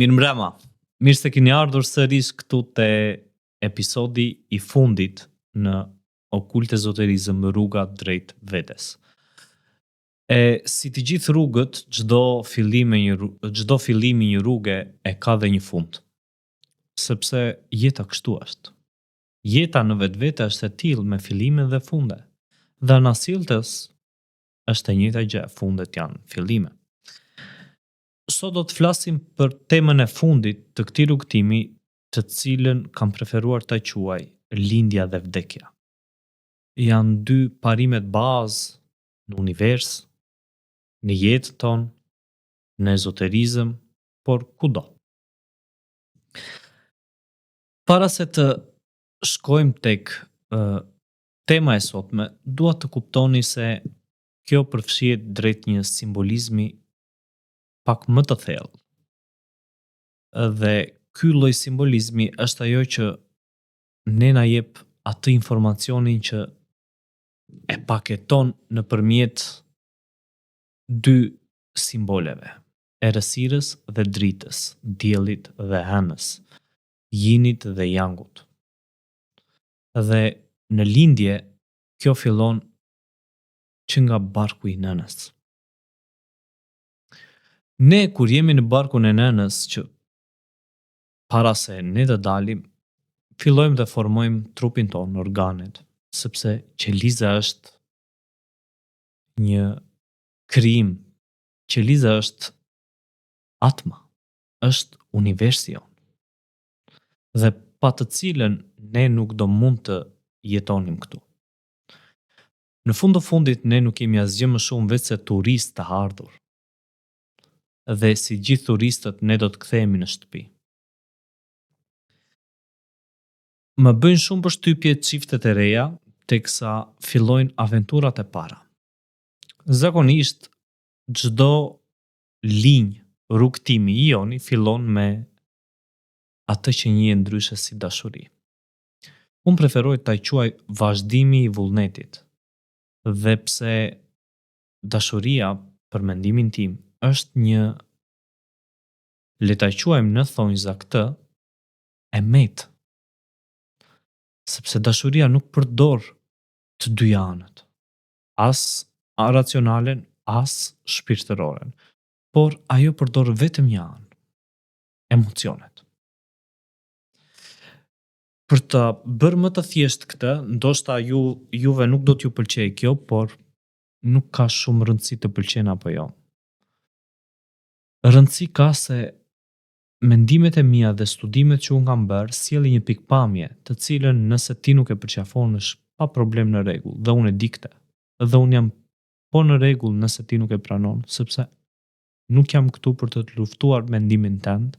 mirëmbrëma. Mirë se keni ardhur sërish këtu te episodi i fundit në Okult Ezoterizëm rruga drejt vetes. Si të gjithë rrugët, çdo fillimi një rruge e ka dhe një fund. Sepse jeta kështu është. Jeta në vetvete është e tillë me fillime dhe funde. Dhe anasjellës është e njëjta gjë, fundet janë fillime. Sot do të flasim për temën e fundit të këtij rrugtimi, të cilën kam preferuar ta quaj lindja dhe vdekja. Janë dy parimet bazë në univers, në jetën tonë, në ezoterizëm, por kudo. Para se të shkojmë tek tema e sotme, dua të kuptoni se kjo përfshihet drejt një simbolizmi pak më të thellë. Dhe ky lloj simbolizmi është ajo që ne na jep atë informacionin që e paketon nëpërmjet dy simboleve, errësirës dhe dritës, diellit dhe hënës, yinit dhe yangut. Dhe në lindje, kjo fillon që nga barku i nënës. Ne kur jemi në barkun e nënës, që para se ne të dalim, fillojmë dhe formojmë trupin tonë, organet, sepse qeliza është një krijim. Qeliza është atma, është universi jonë. Dhe pa të cilën ne nuk do mund të jetonim këtu. Në fund të fundit ne nuk jemi asgjë më shumë veç se turistë të ardhur. Dhe si gjithë turistët ne do të kthehemi në shtëpi. Më bëjnë shumë përshtypje çiftet e reja teksa fillojnë aventurat e para. Zakonisht çdo linjë rrugtimi i joni fillon me atë që njihet ndryshe si dashuri. Unë preferoj ta quaj vazhdimi i vullnetit. Dhe pse dashuria, për mendimin tim, është një, le ta quajmë në thonjza këtë, e metë. Sepse dashuria nuk përdor të dy anët. As racionalen, as shpirtëroren. Por ajo përdor vetëm një anë. Emocionet. Për të bërë më të thjesht këtë, ndoshta juve nuk do t'ju pëlqejë kjo, por nuk ka shumë rëndësi të pëlqen apo jo. Rëndësi ka se mendimet e mia dhe studimet që unë kam bërë sjellin një pikpamje, të cilën nëse ti nuk e përqafon është pa problem në rregull, dhe unë e di këtë. Dhe unë jam po në rregull nëse ti nuk e pranon, sepse nuk jam këtu për të luftuar mendimin tënd,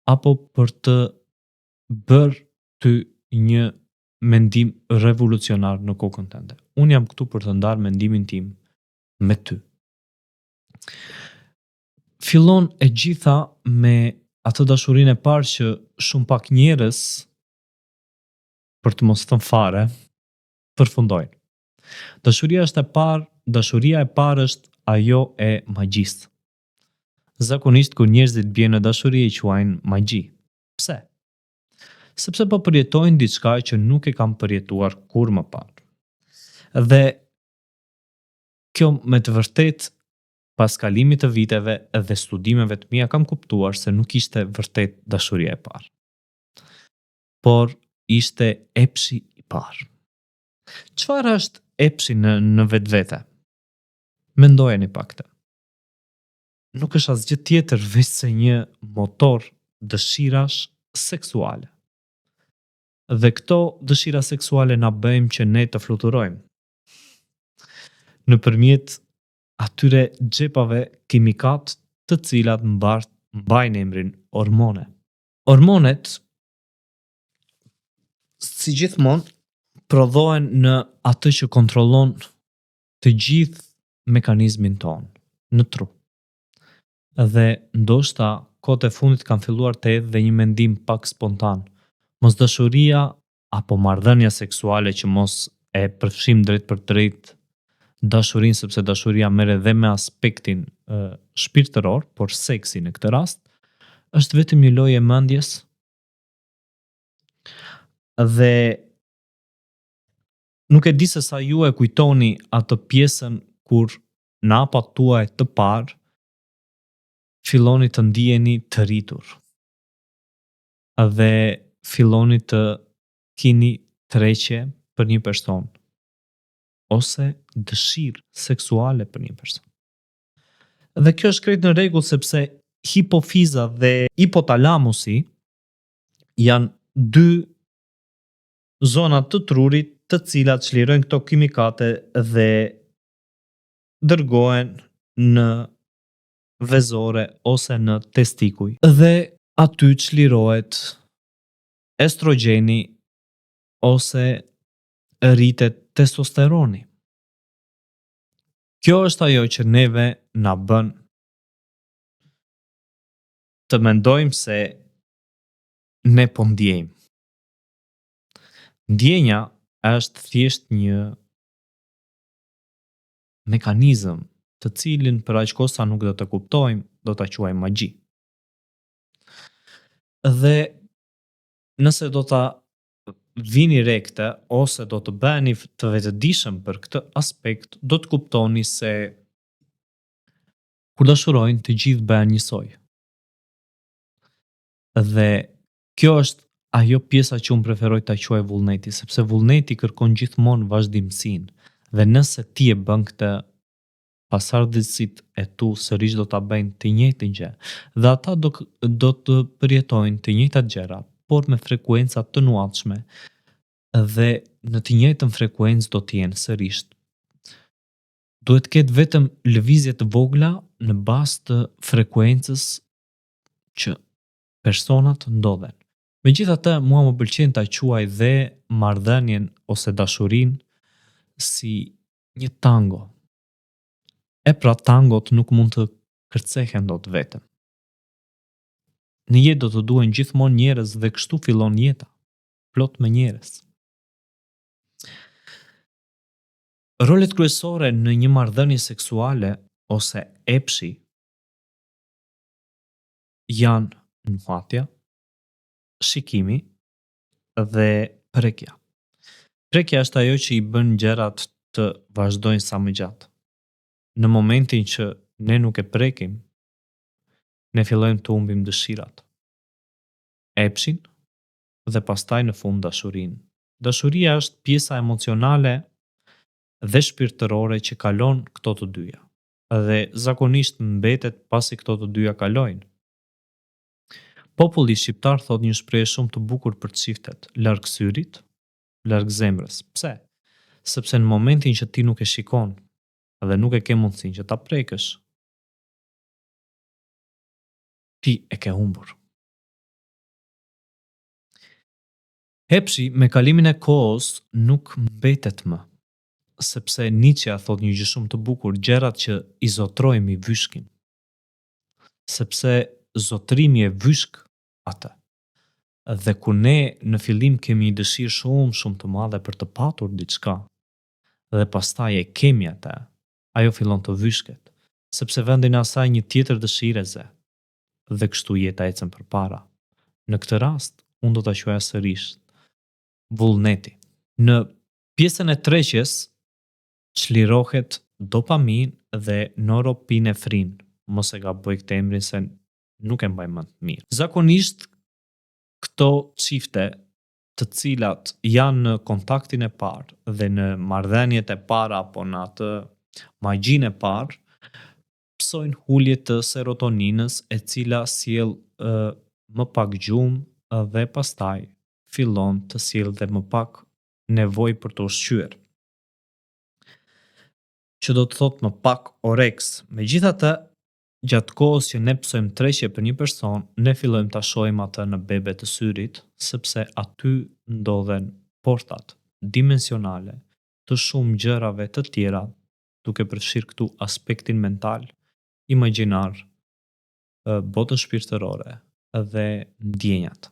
apo për të bërë ty një mendim revolucionar në kokën tënde. Unë jam këtu për të ndarë mendimin tim me ty. Fillon e gjitha me atë dashurinë e parë që shumë pak njerëz, për të mos thënë fare, përfundojnë. Dashuria e parë është ajo e magjisë. Zakonisht kur njerëzit bien në dashuri e quajnë magji. Pse? Sepse po përjetojnë diçka që nuk e kam përjetuar kur më parë. Dhe kjo me të vërtet, pas kalimit të viteve dhe studimeve të mia, kam kuptuar se nuk ishte vërtet dashuria e parë. Por ishte epshi i parë. Çfarë është epshi në vetvete? Mendojeni pak këtë. Nuk është asgjë tjetër veç se një motor dëshirash seksuale. Dhe këto dëshira seksuale na bëjmë që ne të fluturojmë. Nëpërmjet atyre xhepave kimikat të cilat mbajnë emrin hormone. Hormonet, si gjithmonë, prodhohen në atë që kontrollon të gjithë mekanizmin tonë, në trup. Dhe ndoshta kohët e fundit kanë filluar të edhe një mendim pak spontan. Mos dashuria apo marrëdhënia seksuale që mos e përfshim drejt për drejt dashurinë, sepse dashuria merr edhe me aspektin shpirtëror, por seksi në këtë rast është vetëm një lojë e mendjes dhe nuk e di se sa ju e kujtoni atë pjesën kur në apat tuaj të parë filloni të ndiheni të rritur dhe filloni të kini tërheqje për një person ose dëshirë seksuale për një person. Dhe kjo është krejt në rregull sepse hipofiza dhe hipotalamusi janë dy zona të trurit të cilat çlirojnë këto kimikate dhe dërgohen në vezore ose në testikuj. Dhe aty çlirohet estrogeni ose rritet testosteroni. Kjo është ajo që neve na bën të mendojmë se ne po ndjejmë. Ndjenja është thjesht një mekanizëm të cilin për aq kohë sa nuk do të kuptojmë, do ta quajmë magji. Dhe nëse do ta vini re këtë ose do të bëheni të vetëdijshëm për këtë aspekt, do të kuptoni se kur dashurojnë të gjithë bëhen njësoj. Dhe kjo është ajo pjesa që unë preferoj ta quaj vullneti, sepse vullneti kërkon gjithmonë vazhdimsinë. Dhe nëse ti e bën këtë, pasardhësit e tu sërish do ta bëjnë të njëjtin gjë. Dhe ata do të përjetojnë të njëjtat gjëra, por me frekuenca të nuanshme dhe në të njëjtën frekuencë do të jenë sërish. Duhet të ketë vetëm lëvizje të vogla në bazë të frekuencës që personat ndodhen. Megjithatë, mua më pëlqen ta quaj dhe marrëdhënien ose dashurinë si një tango. E pra tangot nuk mund të kërcehen dot vetëm. Në jetë do të duhen gjithmonë njerëz dhe kështu fillon jeta, plot me njerëz. Rolet kryesore në një marrëdhënie seksuale ose epshi janë nuhatja, shikimi dhe prekja. Prekja është ajo që i bën gjërat të vazhdojnë sa më gjatë. Në momentin që ne nuk e prekim, ne fillojmë të humbim dëshirat, epshin dhe pastaj në fund dashurinë. Dashuria është pjesa emocionale dhe shpirtërore që kalon këto të dyja. Dhe zakonisht mbetet pasi këto të dyja kalojnë. Populli shqiptar thot një shprehje shumë të bukur për çiftet: larg syrit, larg zemrës. Pse? Sepse në momentin që ti nuk e shikon dhe nuk e ke mundësinë që ta prekësh, ti e ke humbur. Epshi me kalimin e kohës nuk mbetet më, sepse Nietzsche thot një gjë shumë të bukur: gjërat që i zotrojmë i vyshkim. Sepse zotrimi e vyshk atë. Dhe kur ne në fillim kemi një dëshirë shumë të madhe për të patur diçka, dhe pastaj e kemi atë, ajo fillon të vyshket, sepse vendin e asaj një tjetër dëshirë e ze. Dhe kështu jeta ecën përpara. Në këtë rast, unë do ta quaja sërish vullneti. Në pjesën e treqes çlirohet dopamin dhe noropinefrin. Mos e gaboj këtë emrin se nuk e mbaj mend mirë. Zakonisht këto çifte të cilat janë në kontaktin e parë dhe në marrëdhëniet e para apo në atë magjinë e parë, psojnë ulje të serotoninës, e cila sjell më pak gjumë dhe pastaj fillon të sjellë dhe më pak nevojë për të ushqyer. Që do të thotë më pak oreks. Megjithatë, gjatë kohës që ne psojmë tërheqje për një person, ne fillojmë ta shohim atë në bebe të syrit, sepse aty ndodhen portat dimensionale të shumë gjërave të tjera, duke përfshirë këtu aspektin mental, imagjinar, botën shpirtërore dhe ndjenjat.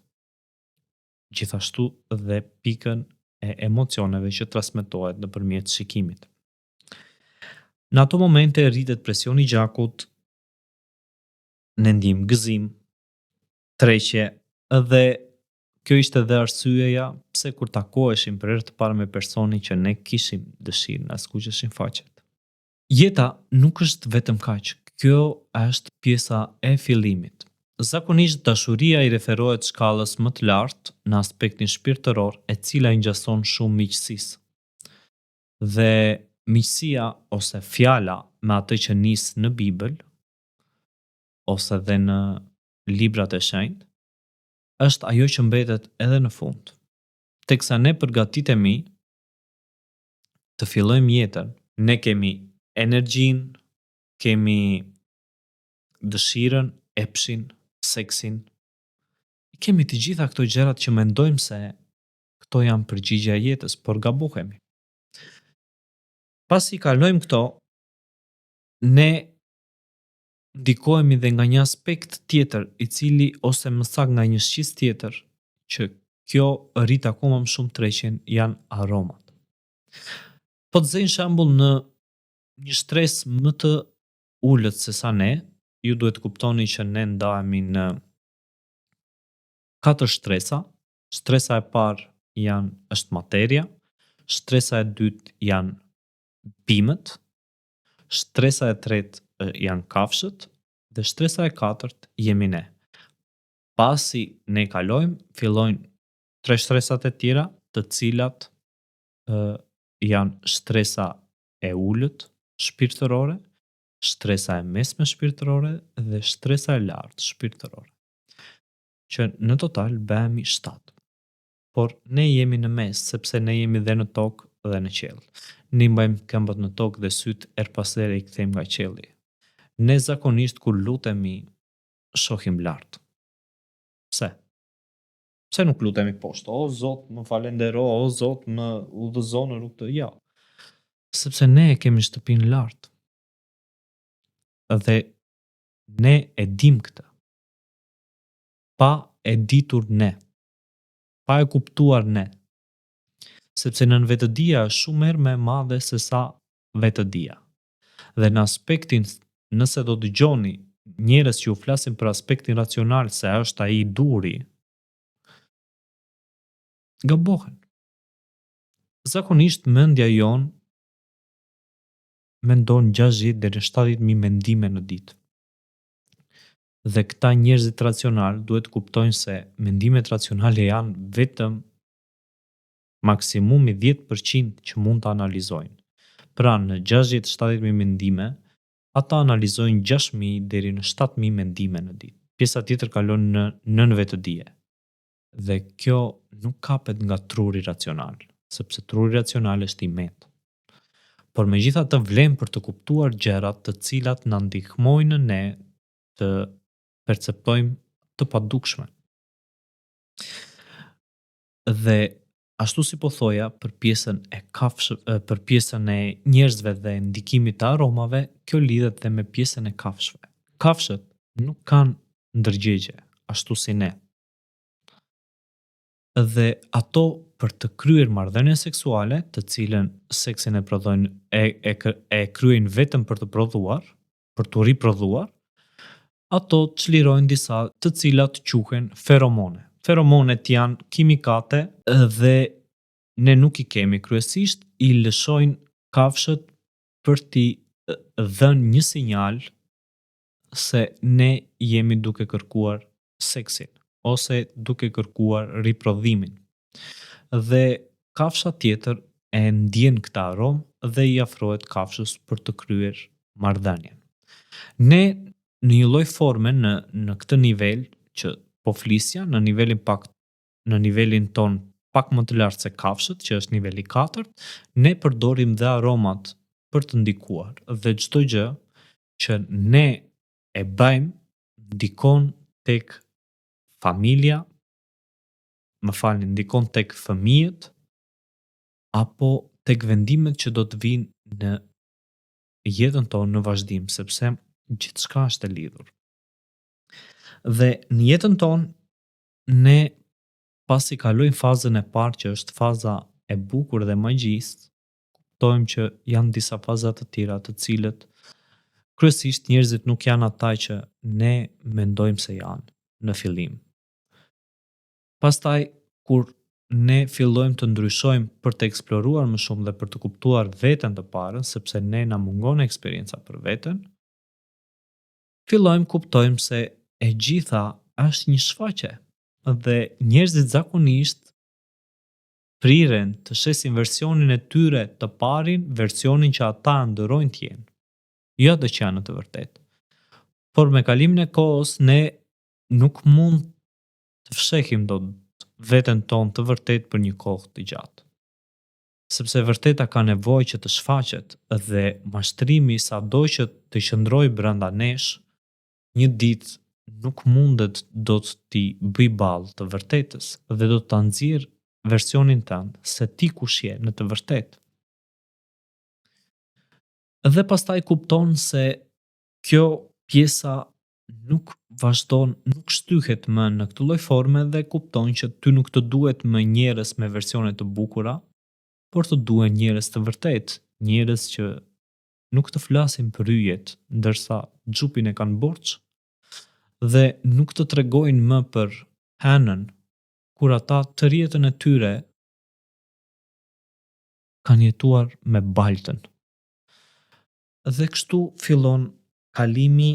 Gjithashtu dhe pikën e emocioneve që transmetohet nëpërmjet shikimit. Në ato momente rritet presioni i gjakut, ne ndjejmë gëzim, tërheqje, edhe kjo ishte edhe arsyeja pse kur takoheshim për herë të parë me personin që ne kishim dëshirë na skuqeshin faqet. Jeta nuk është vetëm kaq. Kjo është pjesa e fillimit. Zakonisht dashuria i referohet shkallës më të lartë në aspektin shpirtëror, e cila i ngjason shumë miqësisë. Dhe miqësia ose fjala me atë që nis në Bibël ose dhe në librat e shenjtë është ajo që mbetet edhe në fund. Teksa ne përgatitemi të fillojmë jetën, ne kemi energjinë, kemi dëshirën, epshin, seksin. Kemi të gjitha këto gjërat që mendojmë se këto janë përgjigja e jetës, por gabohemi. Pasi kalojmë këto, ne ndikohemi dhe nga një aspekt tjetër, i cili ose më saktë nga një shqis tjetër, që kjo rrit akoma më shumë tërheqjen, janë aromat. Po të zëjnë shembull në një stres më të ulët se sa ne, ju duhet kuptoni që ne ndahemi në 4 shtresa. Shtresa e parë është materia, shtresa e dytë janë bimët, shtresa e tretë janë kafshët dhe shtresa e katërt jemi ne. Pasi ne kalojmë, fillojnë 3 shtresat e tjera, të cilat janë shtresa e ulët shpirtërore, shtresa e mesme shpirtërore dhe shtresa e lartë shpirtërore, që në total bëhemi 7. Por ne jemi në mes, sepse ne jemi dhe në tokë dhe në qiell. Ne mbajmë këmbët në tokë dhe syt pas here i kthejmë nga qielli. Ne zakonisht kur lutemi shohim lart. Pse? Pse nuk lutemi poshtë? O Zot, më falendero, o Zot, më udhëzo në rrugë të ja. Sepse ne kemi shtëpinë lart. Dhe ne e dim këtë. Pa e ditur ne. Pa e kuptuar ne. Sepse nën vetëdia është shumë herë më e madhe se sa vetëdia. Dhe në aspektin, nëse do dëgjoni njerëz që u flasin për aspektin racional se është ai i duri, gabohen. Zakonisht mendja jon mendon 60 deri në 70.000 mendime në ditë. Dhe këta njerëzit racional duhet kuptojnë se mendimet racionale janë vetëm maksimumi 10% që mund të analizojnë. Pra në 60-70.000 mendime, ata analizojnë 6.000 deri në 7.000 mendime në ditë. Pjesa tjetër kalon në nën vetëdije. Dhe kjo nuk kapet nga truri racional, sepse truri racional është i metë. Por megjithatë vlen për të kuptuar gjërat të cilat na ndihmojnë ne të perceptojmë të padukshme. Dhe ashtu si po thoja për pjesën e për pjesën e njerëzve dhe ndikimit të aromave, kjo lidhet dhe me pjesën e kafshëve. Kafshët nuk kanë ndërgjegje ashtu si ne. Dhe ato për të kryer marrëdhënie seksuale, të cilën seksin e prodhojnë e kryejnë vetëm për të prodhuar, për të riprodhuar, ato çlirojnë disa të cilat quhen feromone. Feromonet janë kimikate dhe ne nuk i kemi kryesisht, i lëshojnë kafshët për t'i dhënë një sinjal se ne jemi duke kërkuar seksin ose duke kërkuar riprodhimin. Dhe kafsha tjetër e ndjen këtë aromë dhe i afrohet kafshës për të kryer marrëdhënien. Ne në një lloj forme në këtë nivel që po flisja, në nivelin ton pak më të lartë se kafshët, që është niveli 4, ne përdorim dhe aromat për të ndikuar dhe çdo gjë që ne e bëjmë ndikon tek familja, ndikon tek fëmijët apo tek vendimet që do të vinë në jetën tonë në vazhdim, sepse gjithçka është e lidhur. Dhe në jetën tonë, ne pasi kalojmë fazën e parë që është faza e bukur dhe magjisë, kuptojmë që janë disa faza të tjera të cilët kryesisht njerëzit nuk janë ata që ne mendojmë se janë në fillim. Pastaj, kur ne fillojmë të ndryshojmë për të eksploruar më shumë dhe për të kuptuar veten të parën, sepse ne na mungon eksperienca për veten, fillojmë kuptojmë se e gjitha është një shfaqje dhe njerëzit zakonisht priren të shesin versionin e tyre të parin, versionin që ata ndërojnë të jenë, jo atë që janë në të vërtetë. Por me kalimin e kohës ne nuk mund të fshehim dot veten tonë të vërtetë për një kohë të gjatë. Sepse e vërteta ka nevojë që të shfaqet dhe mashtrimi sado që të qëndrojë brenda nesh, një ditë nuk mundet dot t'i bëj ballë të vërtetës dhe do ta nxjerr versionin tënd se ti kush je në të vërtetë. Dhe pastaj kupton se kjo pjesa nuk vazhdon, nuk shtyhet më në këtë lloj forme dhe kupton që ty nuk të duhet më njerëz me versione të bukura, por të duhen njerëz të vërtetë, njerëz që nuk të flasin për yjet, ndërsa xhupin e kanë borxh dhe nuk të tregojnë më për hënën, kur ata të rjetën e tyre kanë jetuar me baltën. Dhe kështu fillon kalimi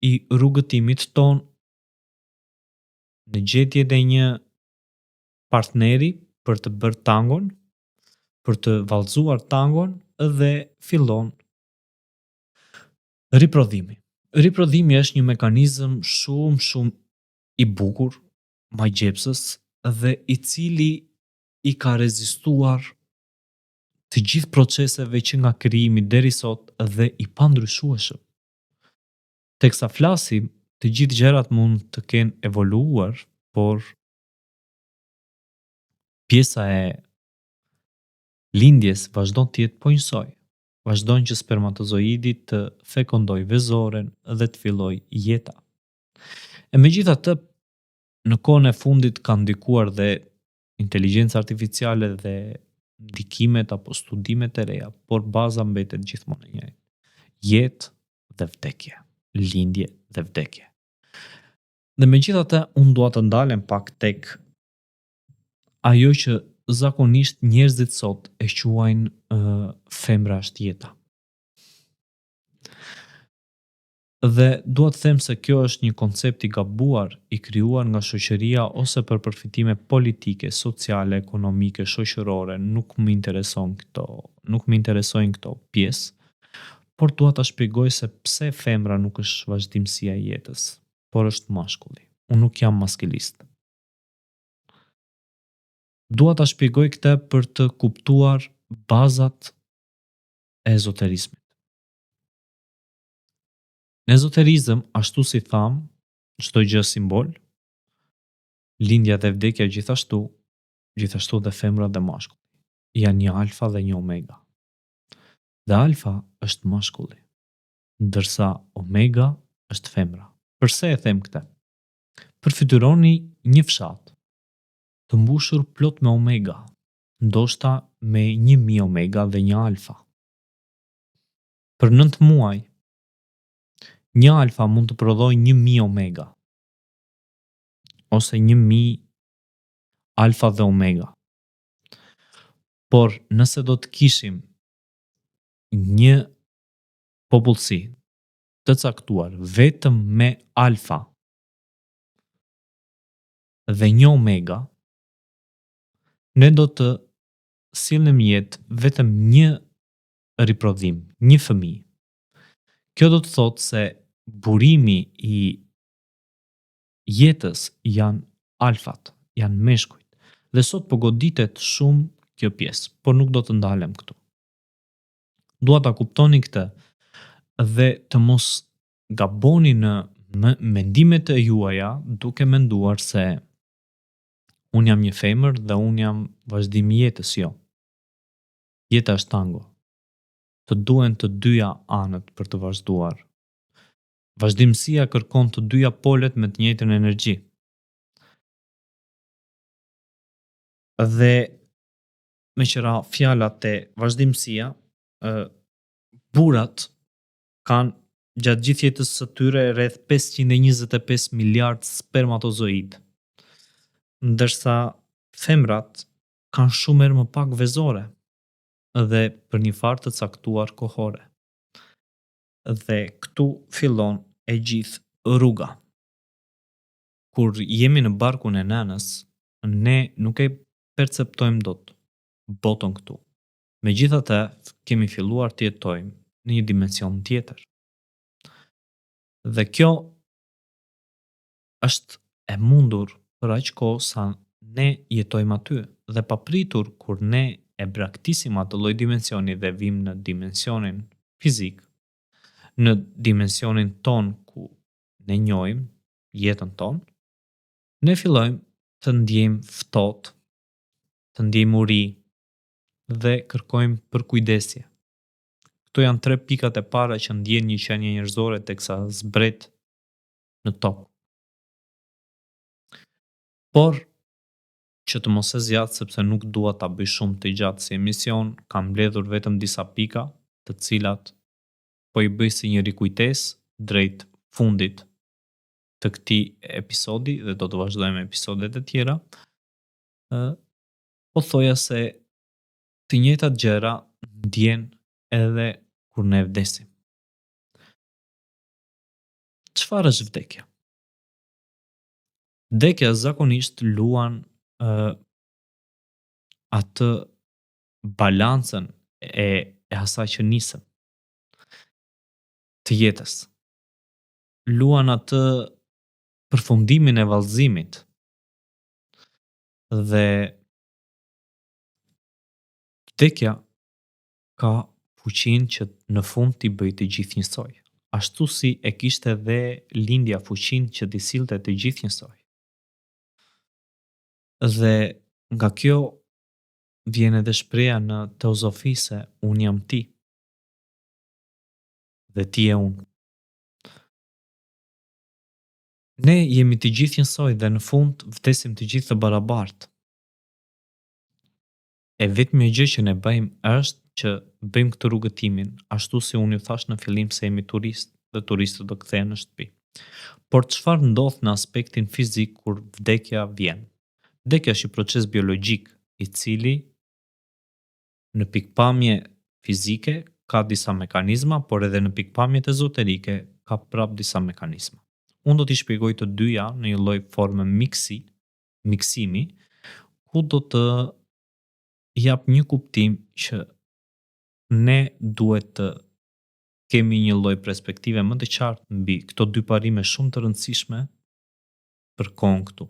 i rrugëtimit ton në gjetje dhe një partneri për të bërë tangon, për të vallëzuar tangon dhe fillon riprodhimi. Riprodhimi është një mekanizëm shumë i bukur, magjepsës dhe i cili i ka rezistuar të gjithë proceseve që nga krijimi deri sot dhe i pandryshueshëm. Teksa flasim, të gjithë gjërat mund të kenë evoluar, por pjesa e lindjes vazhdon të jetë po njësoj. Vazhdon që spermatozoidi të fekondoj vezoren dhe të filloj jeta. E megjithatë, në kohën e fundit ka ndikuar dhe inteligjenca artificiale dhe ndikimet apo studimet e reja, por baza mbetet gjithmonë e njëjtë. Jetë dhe vdekje, lindje dhe vdekje. Dhe megjithatë, unë dua të ndalem pak tek ajo që zakonisht njerëzit sot e quajnë femra është jeta. Dhe dua të them se kjo është një koncept i gabuar, i krijuar nga shoqëria ose për përfitime politike, sociale, ekonomike, shoqërore, nuk më interesojnë këto pjesë, por dua ta shpjegoj se pse femra nuk është vazhdimësia e jetës, por është mashkulli. Unë nuk jam maskilist. Dua ta shpjegoj këtë për të kuptuar bazat e ezoterizmit. Në ezoterizëm, ashtu si tham, çdo gjë simbol, lindja dhe vdekja gjithashtu dhe femra dhe mashkulli. Janë një alfa dhe një omega. Dhe alfa është mashkulli, ndërsa omega është femra. Përse e them këtë? Përfytyroni një fshat të mbushur plot me omega, ndoshta me 1000 omega dhe një alfa. Për 9 muaj, një alfa mund të prodhoj 1000 omega, ose 1000 alfa dhe omega. Por nëse do të kishim një popullsi të caktuar vetëm me alfa dhe një omega, ne do të silnim jetë vetëm një riprodhim, një fëmijë. Kjo do të thotë se burimi i jetës janë alfat, janë meshkujt. Dhe sot po goditet shumë kjo pjesë, por nuk do të ndalem këtu. Dua ta kuptoni këtë dhe të mos gaboni në mendimet e juaja duke menduar se unë jam një femër dhe unë jam vazhdimi i jetës, jo. Jeta është tango. Të duhen të dyja anët për të vazhduar. Vazhdimësia kërkon të dyja polet me të njëjtën energji. Dhe me qëra fjalat e vazhdimësia, burrat kanë gjatë gjithë jetës së tyre rreth 525 miliard spermatozoid. ndërsa femrat kanë shumë herë më pak vezore dhe për një farë të caktuar kohore. Dhe këtu fillon e gjithë rruga. Kur jemi në barkun e nënës, ne nuk e perceptojmë dot botën këtu. Megjithatë, kemi filluar të jetojmë në një dimension tjetër. Dhe kjo është e mundur për aq kohë sa ne jetojmë aty dhe papritur kur ne e braktisim atë lloj dimensioni dhe vim në dimensionin fizik, në dimensionin ton ku ne njohim jetën ton, ne fillojmë të ndjejmë ftohtë, të ndjejmë uri dhe kërkojmë përkujdesje. Këto janë 3 pikat e para që ndjen një qenie njerëzore teksa zbret në tokë. Por që të mos e zjat sepse nuk dua ta bëj shumë të gjatë si emision, kam mbledhur vetëm disa pika, të cilat po i bëj si një rikujtesë drejt fundit të këtij episodi dhe do të vazhdojmë episodet e tjera. Po thoja se të njëjtat gjëra ndjen edhe kur ne vdesim. Çfarë është vdekja? Vdekja zakonisht luan atë balancën e asaj që nisëm të jetës. Luan atë përfundimin e vallëzimit dhe vdekja ka fuqinë që në fund t'i bëj të gjithë njësoj. Ashtu si e kishte edhe lindja fuqinë që t'i sillte të gjithë njësoj. Dhe nga kjo vjen edhe shpreha në teozofi se unë jam ti dhe ti e unë. Ne jemi të gjithë njësoj dhe në fund vdesim të gjithë të barabartë. E vetmja gjë që ne bëjmë është që bëjmë këtë rrugëtimin, ashtu si unë ju thash në fillim se jemi turistë dhe turistët do kthehen në shtëpi. Por çfarë ndodh në aspektin fizik kur vdekja vjen? Vdekja është një proces biologjik i cili në pikpamje fizike ka disa mekanizma, por edhe në pikpamjet ezoterike ka prap disa mekanizma. Unë do t'i shpjegoj të dyja në një lloj forme miksimi, ku do të jap një kuptim që ne duhet të kemi një lloj perspektive më të qartë mbi këto dy parime shumë të rëndësishme për kohën këtu.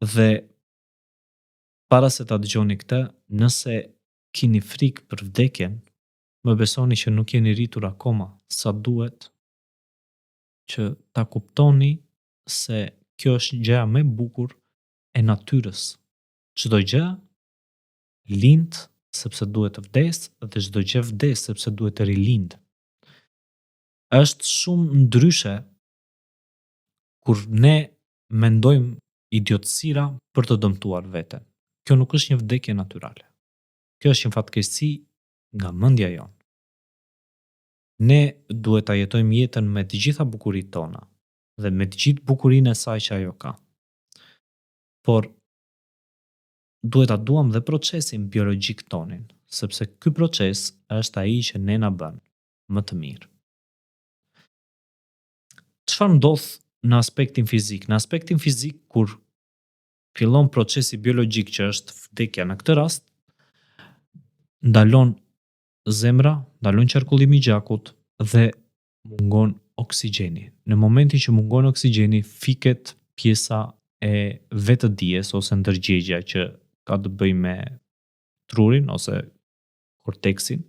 Dhe para se ta dëgjoni këtë, nëse keni frikë për vdekjen, më besoni që nuk jeni rritur akoma sa duhet që ta kuptoni se kjo është gjëja më e bukur e natyrës. Çdo gjë lind sepse duhet të vdesë dhe çdo gjë vdes sepse duhet të rilind. Është shumë ndryshe kur ne mendojmë idiotësira për të dëmtuar veten. Kjo nuk është një vdekje natyrale. Kjo është një fatkeqësi nga mendja jonë. Ne duhet ta jetojmë jetën me të gjitha bukuritë tona dhe me të gjithë bukurinë e saj që ajo ka. Por duhet ta duam dhe procesin biologjik tonin, sepse ky proces është ai që ne na bën më të mirë. Çfarë ndodh në aspektin fizik? Në aspektin fizik kur fillon procesi biologjik që është vdekja në këtë rast, ndalon zemra, ndalon qarkullimi i gjakut dhe mungon oksigjeni. Në momentin që mungon oksigjeni, fiket pjesa e vetëdijes ose ndërgjegja që ka të bëjë me trurin ose korteksin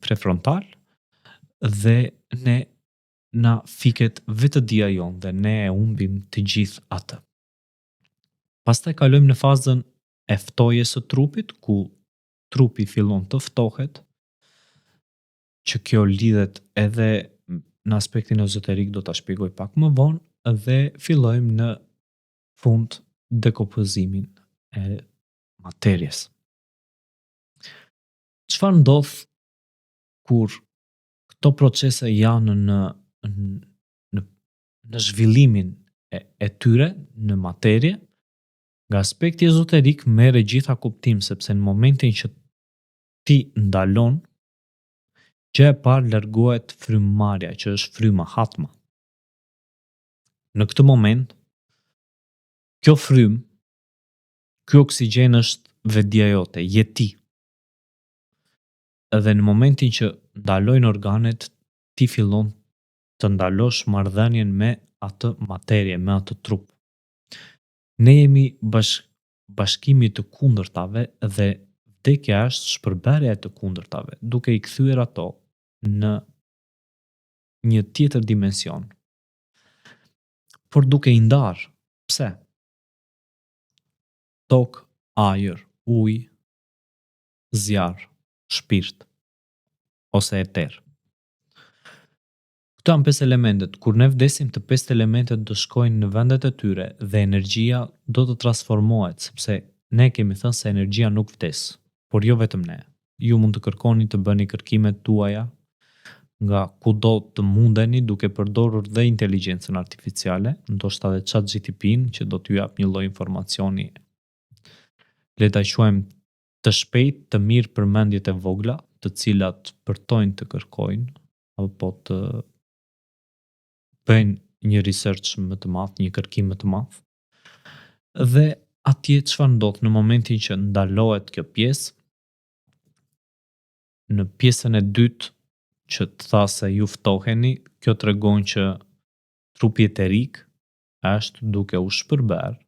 prefrontal dhe ne na fiket vetëdia jonë dhe ne e humbim të gjithë atë. Pastaj kalojmë në fazën e ftojes së trupit, ku trupi fillon të ftohet, që kjo lidhet edhe në aspektin ezoterik, do ta shpjegoj pak më vonë, dhe fillojmë në fund dekompozimin e materjes. Çfarë ndodh kur këto procese janë në zhvillimin e tyre në materie, nga aspekti ezoterik merre gjitha kuptim, sepse në momentin që ti ndalon, gjë e parë largohet frymëmarrja, që është fryma hatma. Në këtë moment, kjo frymë, ky oksigjen është vetdia jote, je ti. Edhe në momentin që ndalojnë organet, ti fillon të ndalosh marrëdhënien me atë materie, me atë trup. Ne jemi bashkimi të kundërtave dhe vdekja është shpërndarja e të kundërtave, duke i kthyer ato në një tjetër dimension. Por duke i ndarë. Pse? Tokë, ajër, ujë, zjarr, shpirt ose eter. Këto janë 5 elementet. Kur ne vdesim, të 5 elementet do shkojnë në vendet e tyre dhe energjia do të transformohet, sepse ne kemi thënë se energjia nuk vdes, por jo vetëm ne. Ju mund të kërkoni të bëni kërkimet tuaja nga kudo të mundeni, duke përdorur dhe inteligjencën artificiale, ndoshta edhe ChatGPT-n që do t'ju jap një lloj informacioni, le ta quajmë të shpejt, të mirë për mendjet e vogla, të cilat përtojnë të kërkojnë apo të bëjnë një research më të madh, një kërkim më të madh. Dhe atje çfarë ndodh në momentin që ndalohet kjo pjesë? Në pjesën e dytë që të tha se ju ftoheni, kjo tregon që trupi eterik është duke u shpërber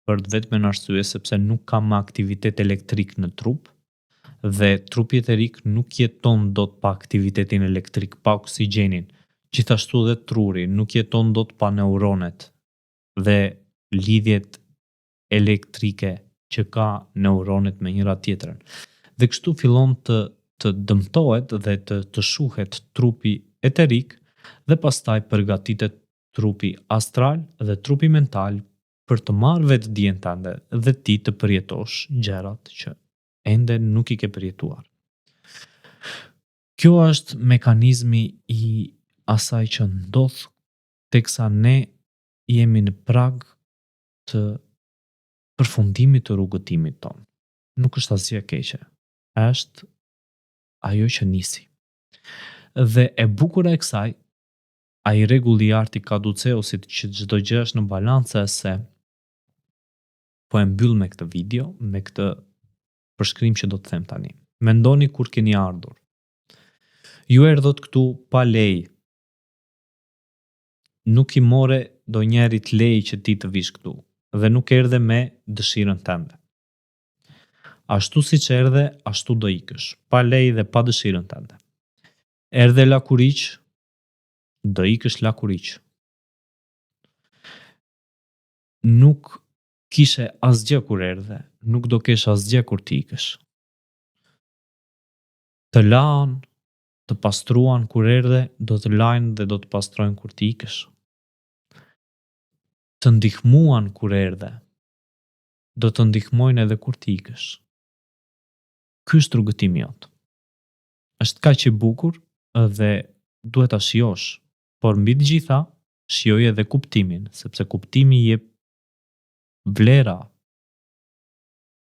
për vetëm arsye sepse nuk ka më aktivitet elektrik në trup, dhe trupi eterik nuk jeton dot pa aktivitetin elektrik, pa oksigjenin. Gjithashtu dhe truri nuk jeton dot pa neuronet dhe lidhjet elektrike që ka neuronet me njëra tjetrën. Dhe kështu fillon të dëmtohet dhe të shuhet trupi eterik dhe pastaj përgatitet trupi astral dhe trupi mental për të marrë vetë dijen tënde dhe ti të përjetosh gjërat që ende nuk i ke përjetuar. Kjo është mekanizmi i asaj që ndodh teksa ne jemi në prag të përfundimit të rrugëtimit ton. Nuk është asgjë e keqe. Është ajo që nisi. Dhe e bukura e kësaj, ai rregulli i arti Caduceusit që çdo gjë është në balancë, se po e mbyll me këtë video, me këtë përshkrim që do të them tani. Mendoni kur keni ardhur. Ju erdhët këtu pa lejë. Nuk i more do njerit lejë që ti të vish këtu, dhe nuk erdhe me dëshirën tënde. Ashtu si që erdhe, ashtu do ikësh, pa lejë dhe pa dëshirën tënde. Erdhe lakuriq, do ikësh lakuriq. Nuk kishe asgjë kur erdhe, nuk do kesh asgjë kur ti ikësh. Të lanë, të pastruan kur erdhe, do të lajnë dhe do të pastrojnë kur ti ikësh. Të ndihmuan kur erdhe, do të ndihmojnë edhe kur ti ikësh. Ky është rrugëtimi jot. Është kaq i bukur dhe duhet ta shijosh, por mbi të gjitha shijoj edhe kuptimin, sepse kuptimi jep vlera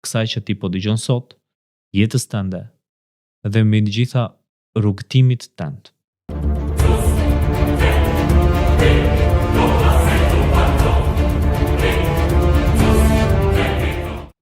kësaj që ti po dëgjon sot, jetës tënde dhe mbi të gjitha rrugëtimit tënd.